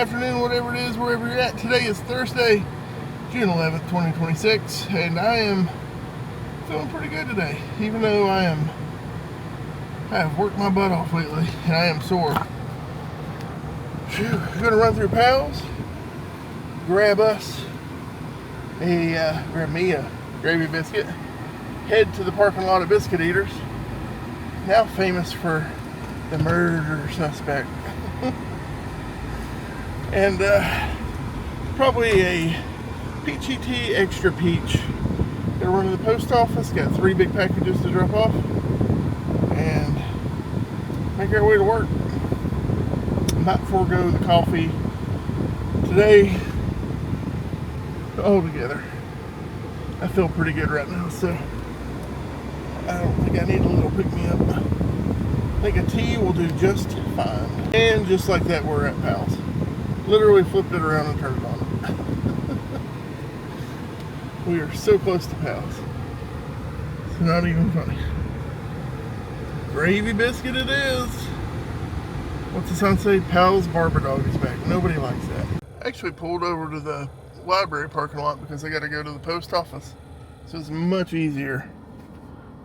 afternoon, whatever it is, wherever you're at. Today is Thursday, June 11th, 2026, and I am feeling pretty good today, even though I have worked my butt off lately, and I am sore. I'm going to run through Pals, grab me a gravy biscuit, head to the parking lot of Biscuit Eaters, now famous for the murder suspect. And probably a peachy tea extra peach. Gonna run to the post office, got 3 big packages to drop off, and make our way to work. Not forego the coffee today altogether. I feel pretty good right now, so I don't think I need a little pick-me-up. I think a tea will do just fine. And just like that, we're at Pals. Literally flipped it around and turned it on. We are so close to Pals. It's not even funny. Gravy biscuit it is. What's the sign say? Pals Barber Dog is back. Nobody likes that. I actually pulled over to the library parking lot because I got to go to the post office. So it's much easier.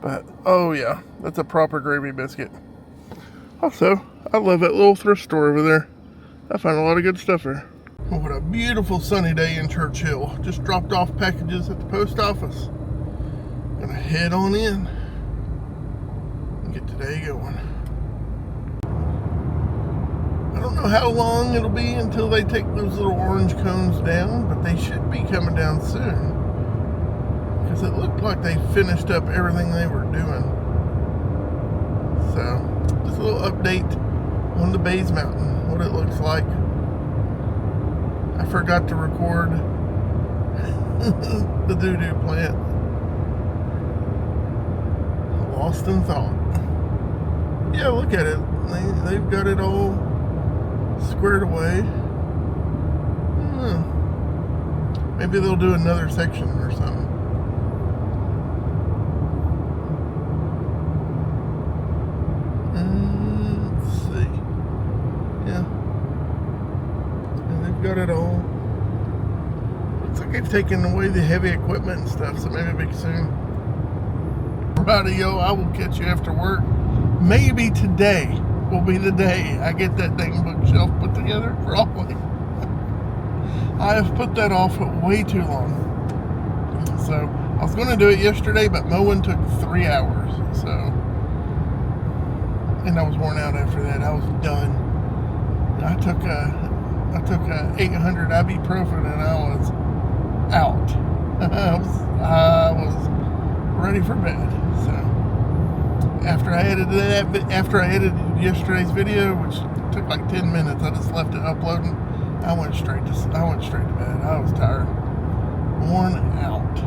But, oh yeah, that's a proper gravy biscuit. Also, I love that little thrift store over there. I found a lot of good stuff there. What a beautiful sunny day in Churchill. Just dropped off packages at the post office. Gonna head on in and get today going. I don't know how long it'll be until they take those little orange cones down, but they should be coming down soon. Because it looked like they finished up everything they were doing. So, just a little update on the Bays Mountain, what it looks like. I forgot to record the doo-doo plant. Lost in thought. Yeah, look at it. They've got it all squared away. Maybe they'll do another section or something. Let's see. Yeah. And they've got it all. Looks like they've taken away the heavy equipment and stuff, so maybe it'll be soon. Radio, I will catch you after work. Maybe today will be the day I get that dang bookshelf put together. Probably. I have put that off way too long. So I was going to do it yesterday, but mowing took 3 hours. So, and I was worn out after that. I was done. I took a 800 ibuprofen and I was out. I was ready for bed. So after I edited yesterday's video, which took like 10 minutes, I just left it uploading. I went straight to bed. I was tired, worn out.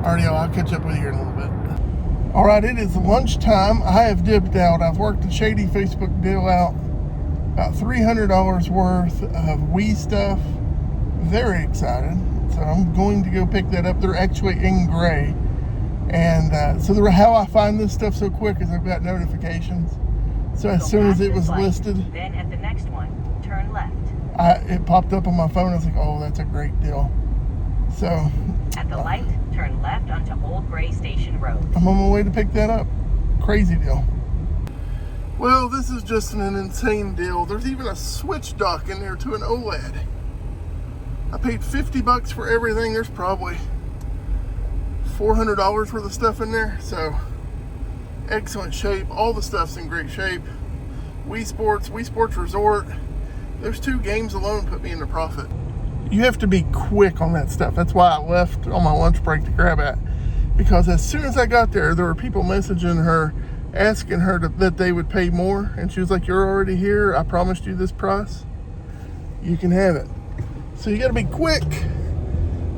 Alright, y'all, I'll catch up with you here in a little bit. Alright, it is lunchtime. I have dipped out. I've worked a shady Facebook deal out. About $300 worth of Wii stuff. Very excited. So I'm going to go pick that up. They're actually in gray. And how I find this stuff so quick is I've got notifications. So as soon as it was listed, then at the next one, turn left. It popped up on my phone. I was like, oh, that's a great deal. So at the light, turn left onto Old Gray Station Road. I'm on my way to pick that up. Crazy deal. Well, this is just an insane deal. There's even a switch dock in there to an OLED. I paid $50 for everything. There's probably $400 worth of stuff in there. So excellent shape. All the stuff's in great shape. Wii Sports Resort. Those 2 games alone put me into profit. You have to be quick on that stuff. That's why I left on my lunch break to grab it. Because as soon as I got there were people messaging her, asking her that they would pay more. And she was like, you're already here. I promised you this price. You can have it. So you got to be quick.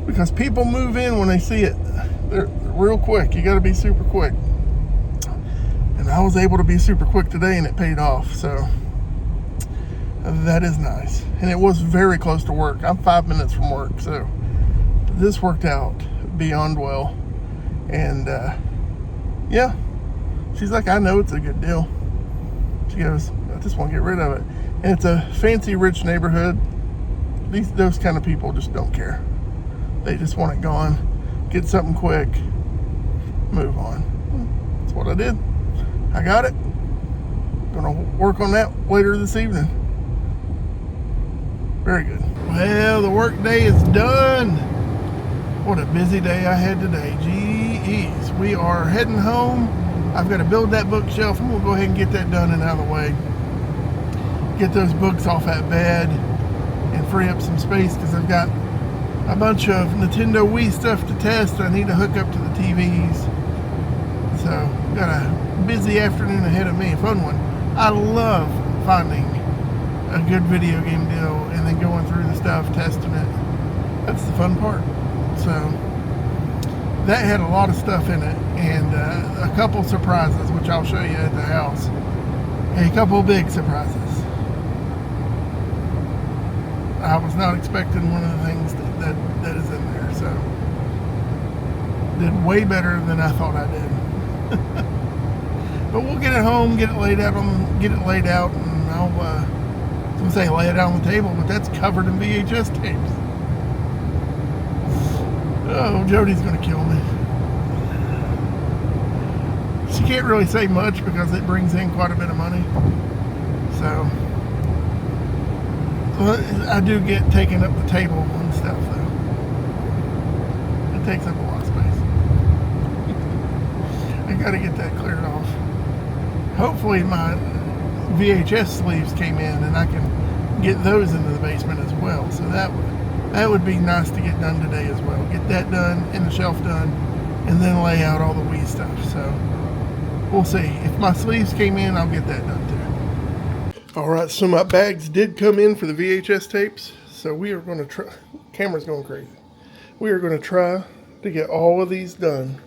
Because people move in when they see it. They're real quick. You got to be super quick. And I was able to be super quick today and it paid off. So that is nice. And it was very close to work. I'm 5 minutes from work. So this worked out beyond well. And yeah, she's like, I know it's a good deal. She goes, I just want to get rid of it. And it's a fancy, rich neighborhood. Those kind of people just don't care. They just want it gone, get something quick, move on. That's what I did. I got it. Gonna work on that later this evening. Very good. Well, the work day is done. What a busy day I had today. Geez, we are heading home. I've got to build that bookshelf, and we'll go ahead and get that done and out of the way. Get those books off that bed and free up some space, because I've got a bunch of Nintendo Wii stuff to test. I need to hook up to the TVs. So, got a busy afternoon ahead of me. A fun one. I love finding a good video game deal and then going through the stuff, testing it. That's the fun part. So, that had a lot of stuff in it, and a couple surprises, which I'll show you at the house. A couple big surprises. I was not expecting one of the things that is in there, so did way better than I thought I did. But we'll get it home, get it laid out, and I'll I was gonna say lay it out on the table, but that's covered in VHS tapes. Oh, Jody's gonna kill me. She can't really say much because it brings in quite a bit of money. So I do get taking up the table and stuff, though. It takes up a lot of space. I gotta get that cleared off. Hopefully my VHS sleeves came in and I can get those into the basement as well. So that would be nice to get done today as well. Get that done and the shelf done, and then lay out all the Wii stuff. So we'll see. If my sleeves came in, I'll get that done too. Alright, so my bags did come in for the VHS tapes, so we are going to try, camera's going crazy. We are going to try to get all of these done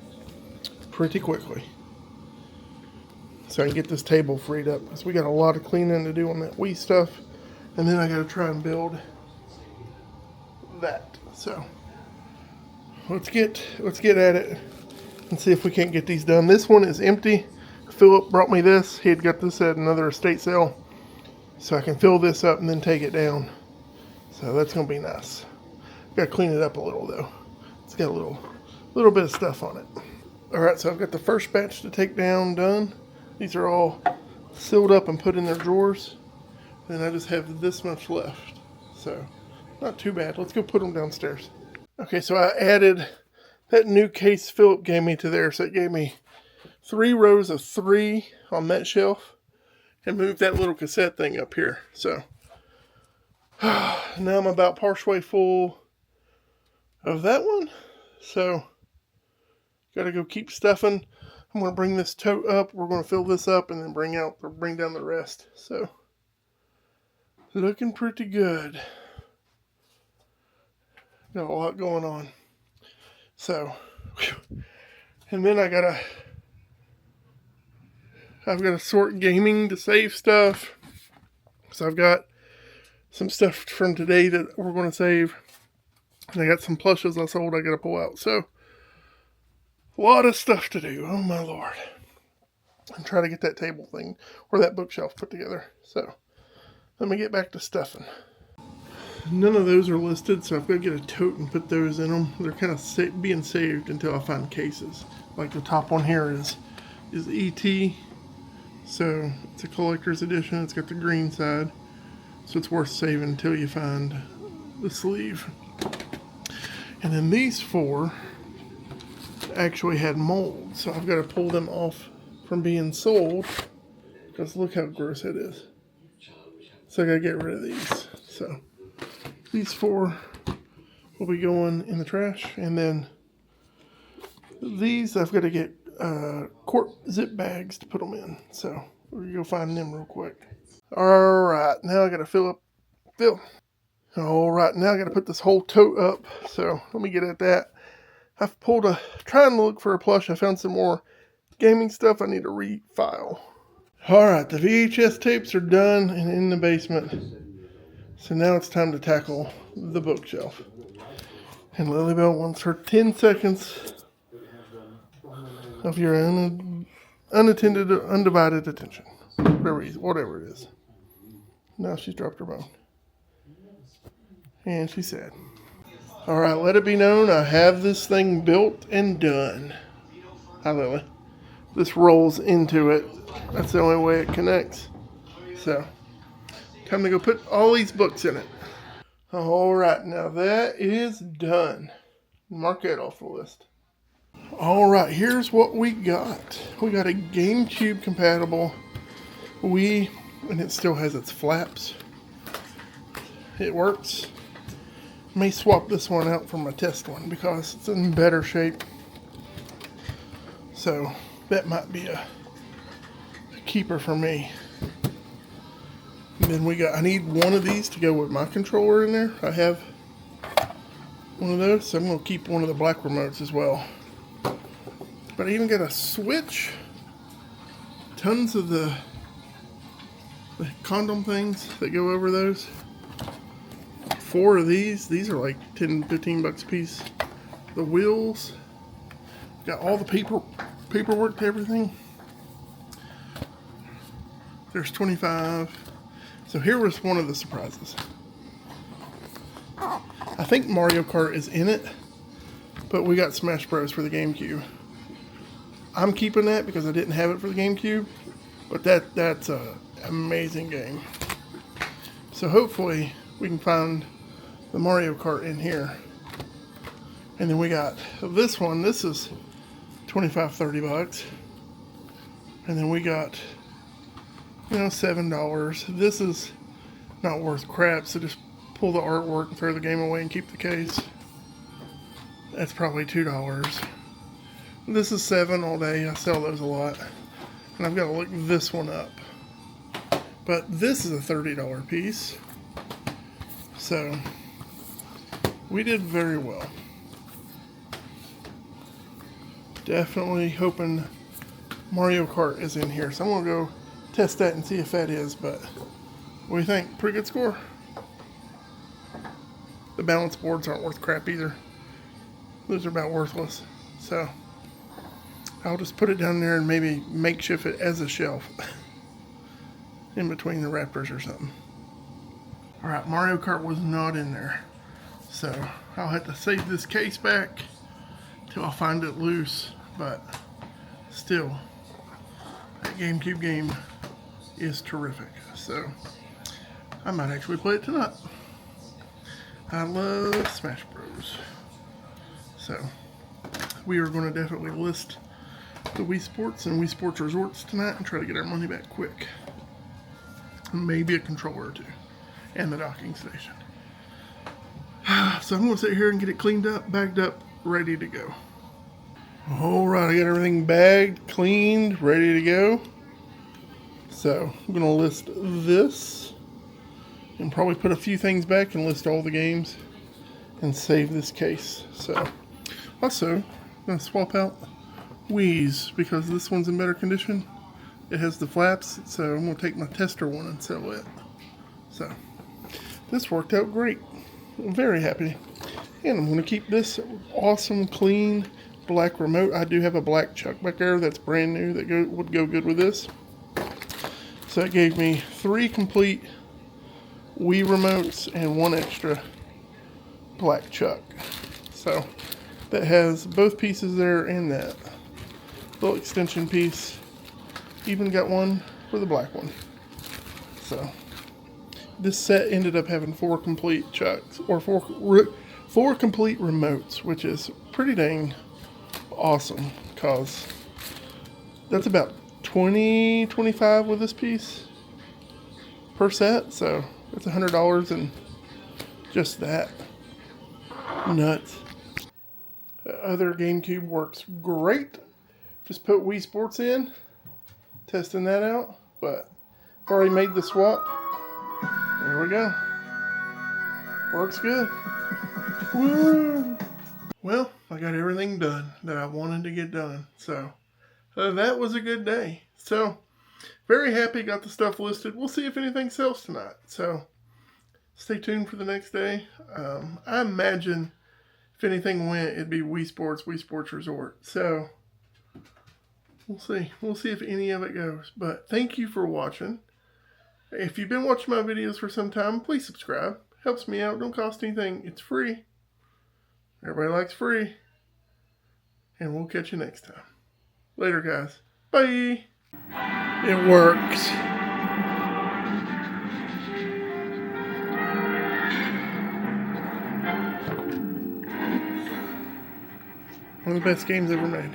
pretty quickly, so I can get this table freed up, because we got a lot of cleaning to do on that Wii stuff, and then I got to try and build that. So let's get at it and see if we can't get these done. This one is empty. Philip brought me this. He had got this at another estate sale, so I can fill this up and then take it down. So that's going to be nice. Got to clean it up a little though. It's got a little bit of stuff on it. Alright, so I've got the first batch to take down done. These are all sealed up and put in their drawers. And I just have this much left. So, not too bad. Let's go put them downstairs. Okay, so I added that new case Philip gave me to there. So it gave me 3 rows of 3 on that shelf. And moved that little cassette thing up here. So, now I'm about partially full of that one. So, gotta go keep stuffing. I'm gonna bring this tote up. We're gonna fill this up and then bring down the rest. So, looking pretty good. Got a lot going on. So, and then I've got to sort gaming to save stuff. So I've got some stuff from today that we're going to save. And I got some plushes I sold I got to pull out. So, a lot of stuff to do. Oh my Lord. I'm trying to get that table thing, or that bookshelf put together. So, let me get back to stuffing. None of those are listed, so I've got to get a tote and put those in them. They're kind of being saved until I find cases. Like the top one here is E.T., so it's a collector's edition. It's got the green side, so it's worth saving until you find the sleeve. And then these 4 actually had mold, so I've got to pull them off from being sold, because look how gross it is. So I got to get rid of these. So these 4 will be going in the trash, and then these I've got to get quart zip bags to put them in. So we're gonna go find them real quick. Alright, now I gotta fill. Alright, now I gotta put this whole tote up. So let me get at that. I've trying to look for a plush. I found some more gaming stuff I need to refile. Alright, the VHS tapes are done and in the basement. So now it's time to tackle the bookshelf. And Lilybell wants her 10 seconds of your unattended, undivided attention. Whatever it is. Now she's dropped her bone. And she's sad. Alright, let it be known I have this thing built and done. Hi, Lily. This rolls into it. That's the only way it connects. So, time to go put all these books in it. Alright, now that is done. Mark that off the list. Alright, here's what we got. We got a GameCube compatible Wii, and it still has its flaps. It works. May swap this one out for my test one because it's in better shape. So that might be a keeper for me. And then I need one of these to go with my controller in there. I have one of those, so I'm going to keep one of the black remotes as well. But I even got a Switch. Tons of the condom things that go over those. 4 of these. These are like 10, 15 bucks a piece. The wheels. Got all the paperwork to everything. There's 25. So here was one of the surprises. I think Mario Kart is in it, but we got Smash Bros. For the GameCube. I'm keeping that because I didn't have it for the GameCube, but that's an amazing game. So hopefully we can find the Mario Kart in here. And then we got this one. This is 25, 30 bucks. And then we got, $7. This is not worth crap, so just pull the artwork and throw the game away and keep the case. That's probably $2. This is $7 all day. I sell those a lot. And I've got to look this one up. But this is a $30 piece. So we did very well. Definitely hoping Mario Kart is in here. So I'm going to go test that and see if that is. But what do you think? Pretty good score. The balance boards aren't worth crap either. Those are about worthless. So I'll just put it down there and maybe makeshift it as a shelf. In between the Raptors or something. Alright, Mario Kart was not in there. So I'll have to save this case back till I find it loose. But still, that GameCube game is terrific. So I might actually play it tonight. I love Smash Bros. So we are going to definitely list the Wii Sports and Wii Sports Resorts tonight and try to get our money back quick. Maybe a controller or two. And the docking station. So I'm going to sit here and get it cleaned up, bagged up, ready to go. Alright, I got everything bagged, cleaned, ready to go. So I'm going to list this. And probably put a few things back and list all the games. And save this case. So also, I'm going to swap out Wii's because this one's in better condition. It has the flaps, so I'm going to take my tester one and sell it. So, this worked out great. I'm very happy. And I'm going to keep this awesome, clean, black remote. I do have a black Chuck back there that's brand new that would go good with this. So, it gave me 3 complete Wii remotes and 1 extra black Chuck. So, that has both pieces there and that little extension piece. Even got one for the black one. So this set ended up having 4 complete Chucks or 4 complete remotes, which is pretty dang awesome because that's about $25 with this piece per set. So it's $100 and just that. Nuts. The other GameCube works great. Just put Wii Sports in. Testing that out, but I've already made the swap. There we go. Works good. Woo! Well, I got everything done that I wanted to get done. So that was a good day. So very happy, got the stuff listed. We'll see if anything sells tonight. So stay tuned for the next day. I imagine if anything went, it'd be Wii Sports Resort. So we'll see. We'll see if any of it goes. But thank you for watching. If you've been watching my videos for some time, please subscribe. Helps me out. Don't cost anything. It's free. Everybody likes free. And we'll catch you next time. Later, guys. Bye. It works. One of the best games ever made.